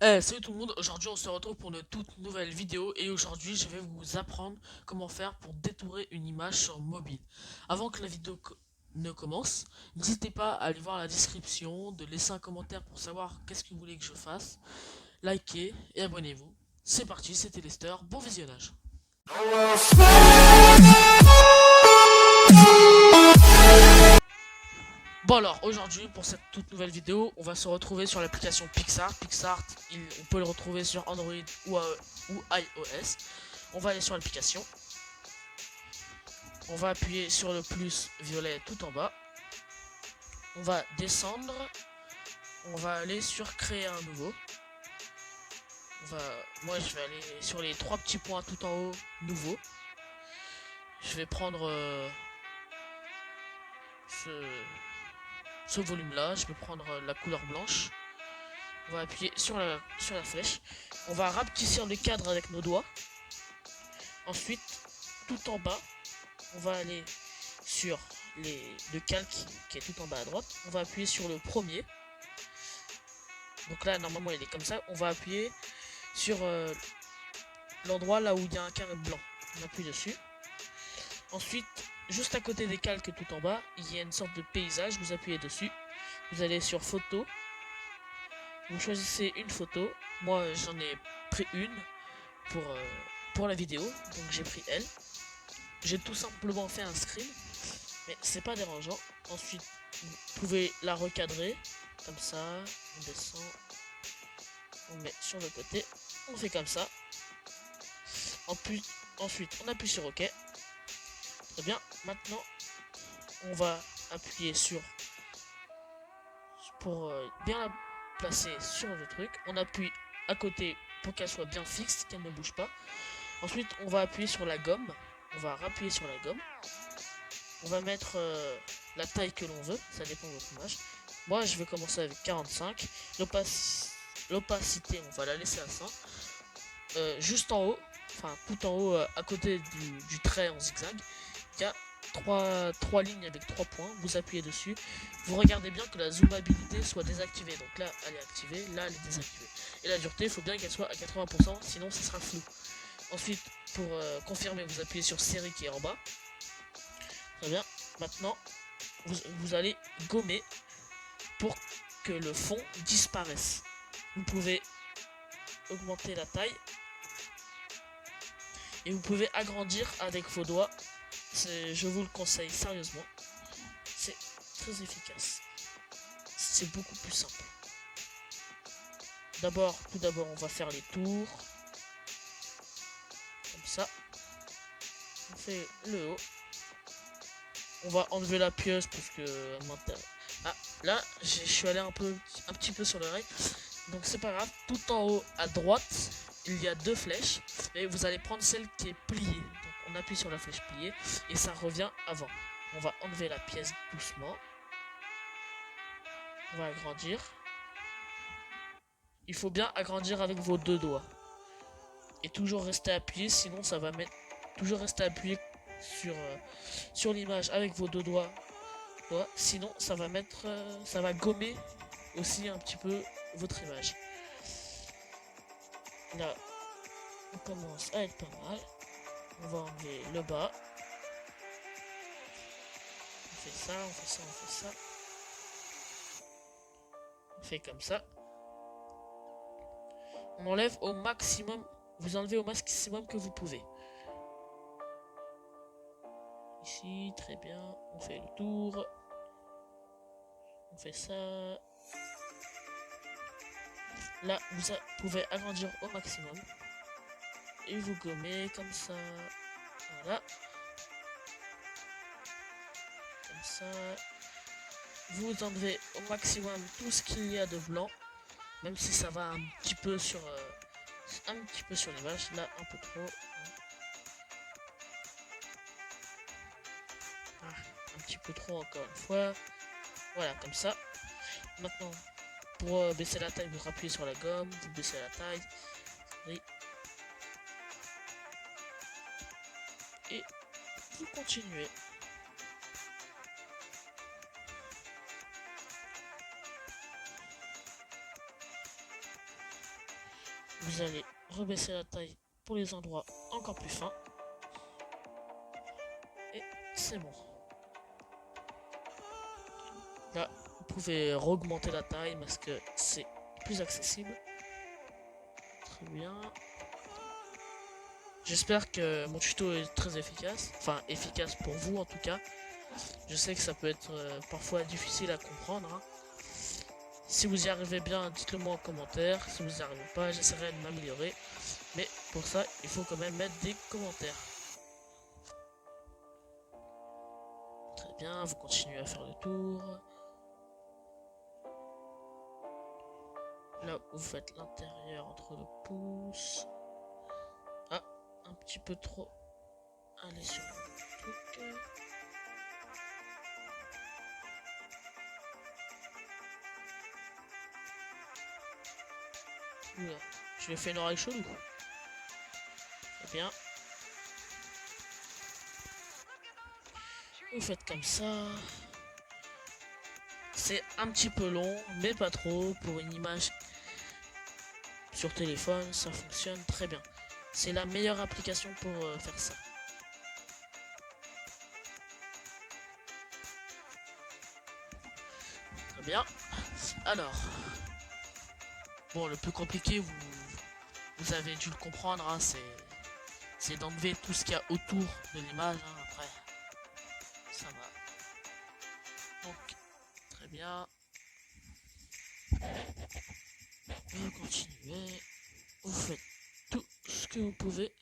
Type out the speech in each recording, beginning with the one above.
Salut tout le monde, aujourd'hui on se retrouve pour une toute nouvelle vidéo et aujourd'hui je vais vous apprendre comment faire pour détourer une image sur mobile. Avant que la vidéo ne commence, n'hésitez pas à aller voir la description, de laisser un commentaire pour savoir qu'est-ce que vous voulez que je fasse, likez et abonnez-vous. C'est parti, c'était Lester, bon visionnage. Bon alors, aujourd'hui, pour cette toute nouvelle vidéo, on va se retrouver sur l'application Pixar. Pixar, on peut le retrouver sur Android ou iOS. On va aller sur l'application. On va appuyer sur le plus violet tout en bas. On va descendre. On va aller sur créer un nouveau. Moi, je vais aller sur les trois petits points tout en haut, nouveau. Je vais prendre ce, ce volume-là. Je vais prendre la couleur blanche. On va appuyer sur la flèche. On va rapetisser le cadre avec nos doigts. Ensuite, tout en bas, on va aller sur le calque qui est tout en bas à droite. On va appuyer sur le premier. Donc là, normalement, il est comme ça. On va appuyer sur l'endroit là où il y a un carré blanc. On appuie dessus. Ensuite, juste à côté des calques tout en bas, il y a une sorte de paysage. Vous appuyez dessus. Vous allez sur photo. Vous choisissez une photo. Moi, j'en ai pris une pour la vidéo. Donc j'ai pris elle. J'ai tout simplement fait un screen. Mais c'est pas dérangeant. Ensuite, vous pouvez la recadrer. Comme ça. On descend. On met sur le côté. On fait comme ça. Ensuite, on appuie sur OK. Très bien. Maintenant, on va appuyer pour bien la placer sur le truc. On appuie à côté pour qu'elle soit bien fixe, qu'elle ne bouge pas. Ensuite, on va appuyer sur la gomme. On va rappuyer sur la gomme. On va mettre la taille que l'on veut. Ça dépend de votre image. Moi, je vais commencer avec 45. L'opacité, on va la laisser à 100. Juste en haut, enfin tout en haut, à côté du trait en zigzag, il y a trois lignes avec 3 points. Vous appuyez dessus. Vous regardez bien que la zoomabilité soit désactivée. Donc là, elle est activée. Là, elle est désactivée. Et la dureté, il faut bien qu'elle soit à 80%. Sinon, ce sera flou. Ensuite, pour confirmer, vous appuyez sur série qui est en bas. Très bien. Maintenant, vous allez gommer pour que le fond disparaisse. Vous pouvez augmenter la taille et vous pouvez agrandir avec vos doigts. Je vous le conseille sérieusement. C'est très efficace. C'est beaucoup plus simple. Tout d'abord, on va faire les tours. Comme ça. On fait le haut. On va enlever la pieuse parce que ah, là, je suis allé un petit peu sur l'oreille. Donc c'est pas grave. Tout en haut à droite, il y a 2 flèches. Et vous allez prendre celle qui est pliée. Donc on appuie sur la flèche pliée et ça revient avant. On va enlever la pièce doucement. On va agrandir. Il faut bien agrandir avec vos 2 doigts. Et toujours rester appuyé, sinon ça va mettre. Toujours rester appuyé sur l'image avec vos 2 doigts. Sinon ça va mettre. Ça va gommer aussi un petit peu votre image. Là, on commence à être pas mal. On va enlever le bas. On fait ça, on fait ça, on fait ça. On fait comme ça. On enlève au maximum. Vous enlevez au maximum que vous pouvez. Ici, très bien. On fait le tour. On fait ça. Là, vous pouvez agrandir au maximum. Et vous gommez comme ça. Voilà. Comme ça. Vous enlevez au maximum tout ce qu'il y a de blanc. Même si ça va un petit peu sur l'image. Là, un peu trop. Ah, un petit peu trop encore une fois. Voilà, comme ça. Maintenant, pour baisser la taille, vous rappuyez sur la gomme. Vous baissez la taille. Oui. Et vous continuez. vous allez rebaisser la taille pour les endroits encore plus fins. Et c'est bon. Là, vous pouvez augmenter la taille parce que c'est plus accessible. Très bien. J'espère que mon tuto est très efficace. Enfin, efficace pour vous en tout cas. Je sais que ça peut être parfois difficile à comprendre. Hein. Si vous y arrivez bien, dites-le moi en commentaire. Si vous n'y arrivez pas, j'essaierai de m'améliorer. Mais pour ça, il faut quand même mettre des commentaires. Très bien, vous continuez à faire le tour. Là, vous faites l'intérieur entre le pouce. Ah, un petit peu trop. Allez sur le truc. Oula, je lui ai fait une oreille chelou. Très bien. Vous faites comme ça. C'est un petit peu long, mais pas trop. Pour une image sur téléphone, ça fonctionne très bien. C'est la meilleure application pour faire ça. Très bien. Alors. Bon, le plus compliqué, vous avez dû le comprendre, hein, c'est d'enlever tout ce qu'il y a autour de l'image. Hein, après, ça va. Donc, très bien. Vous continuez. Vous faites tout ce que vous pouvez.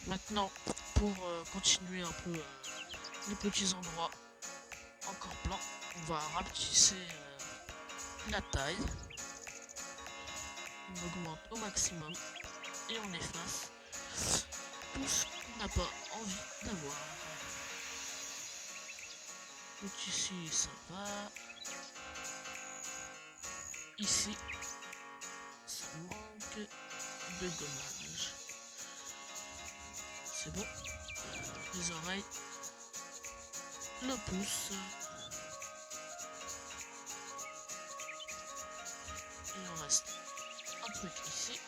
Maintenant, pour continuer un peu les petits endroits encore blancs, on va rapetisser la taille. On augmente au maximum et on efface tout ce qu'on n'a pas envie d'avoir. Donc ici, ça va. Ici, ça manque de gommage. C'est bon. Les oreilles. Le pouce. Il en reste un truc ici.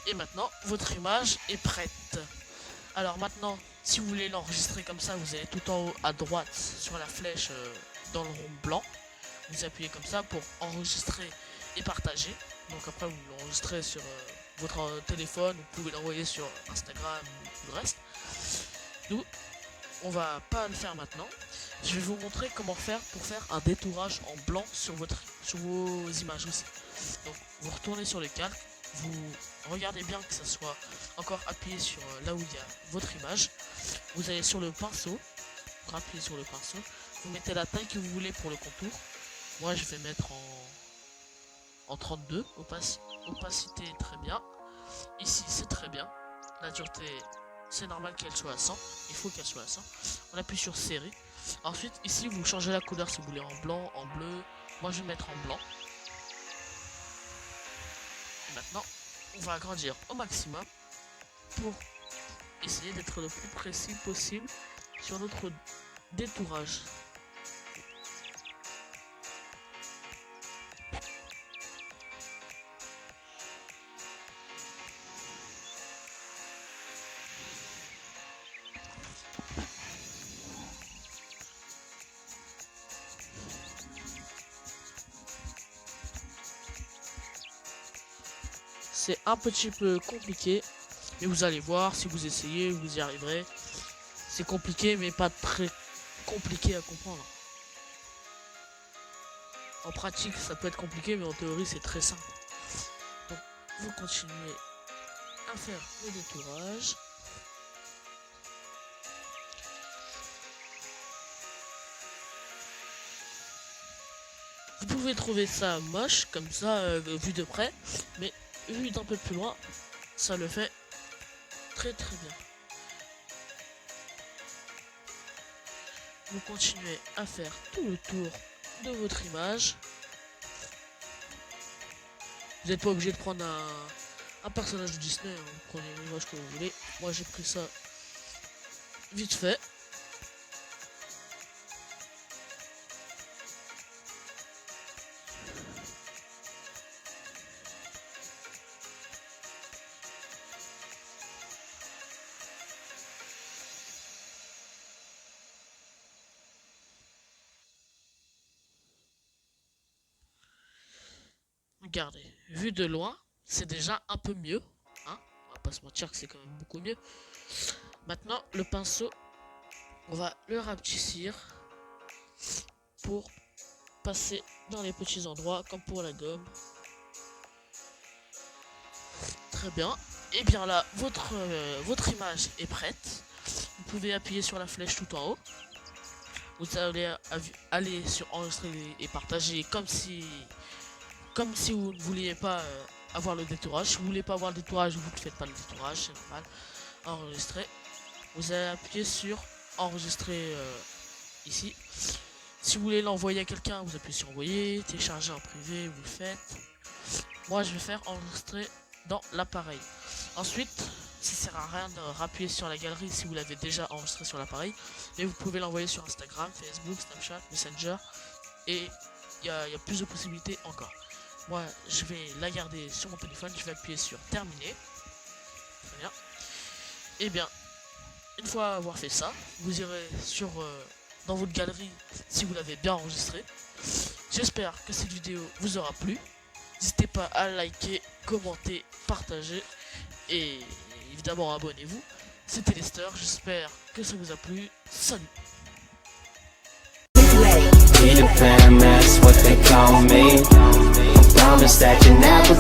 Et maintenant, votre image est prête. Alors maintenant, si vous voulez l'enregistrer comme ça, vous allez tout en haut à droite sur la flèche dans le rond blanc. Vous appuyez comme ça pour enregistrer et partager. Donc après, vous l'enregistrez sur votre téléphone, vous pouvez l'envoyer sur Instagram ou tout le reste. Nous, on va pas le faire maintenant. Je vais vous montrer comment faire pour faire un détourage en blanc sur vos images aussi. Donc vous retournez sur le calque, vous regardez bien que ça soit encore appuyé sur là où il y a votre image. Vous allez sur le pinceau, vous appuyez sur le pinceau, vous mettez la taille que vous voulez pour le contour. Moi je vais mettre en 32, opacité très bien. Ici c'est très bien, la dureté c'est normal qu'elle soit à 100, il faut qu'elle soit à 100. On appuie sur série. Ensuite ici vous changez la couleur si vous voulez en blanc, en bleu. Moi je vais mettre en blanc. Et maintenant on va agrandir au maximum pour essayer d'être le plus précis possible sur notre détourage. C'est un petit peu compliqué, mais vous allez voir, si vous essayez, vous y arriverez. C'est compliqué, mais pas très compliqué à comprendre. En pratique, ça peut être compliqué, mais en théorie, c'est très simple. Donc, vous continuez à faire le détourage. Vous pouvez trouver ça moche, comme ça, vu de près, mais vu d'un peu plus loin, ça le fait très très bien. Vous continuez à faire tout le tour de votre image. Vous n'êtes pas obligé de prendre un personnage de Disney, hein. Vous prenez l'image que vous voulez. Moi j'ai pris ça vite fait. Regardez, vu de loin, c'est déjà un peu mieux, hein, on va pas se mentir que c'est quand même beaucoup mieux. Maintenant, le pinceau, on va le rapetissir pour passer dans les petits endroits, comme pour la gomme. Très bien. Et bien là, votre image est prête. Vous pouvez appuyer sur la flèche tout en haut. Vous allez aller sur enregistrer et partager comme si vous ne vouliez pas avoir le détourage. Si vous ne voulez pas avoir le détourage, vous ne faites pas le détourage, c'est normal. Enregistrer. Vous allez appuyer sur enregistrer ici. Si vous voulez l'envoyer à quelqu'un, vous appuyez sur envoyer. Télécharger en privé, vous le faites. Moi, je vais faire enregistrer dans l'appareil. Ensuite, ça sert à rien de rappuyer sur la galerie si vous l'avez déjà enregistré sur l'appareil. Mais vous pouvez l'envoyer sur Instagram, Facebook, Snapchat, Messenger. Et il y a plus de possibilités encore. Moi, je vais la garder sur mon téléphone, je vais appuyer sur terminer. Très bien. Et bien, une fois avoir fait ça, vous irez sur dans votre galerie si vous l'avez bien enregistré. J'espère que cette vidéo vous aura plu. N'hésitez pas à liker, commenter, partager et évidemment abonnez-vous. C'était Lester, j'espère que ça vous a plu. Salut. Peter Pan, that's what they call me. I promise that you never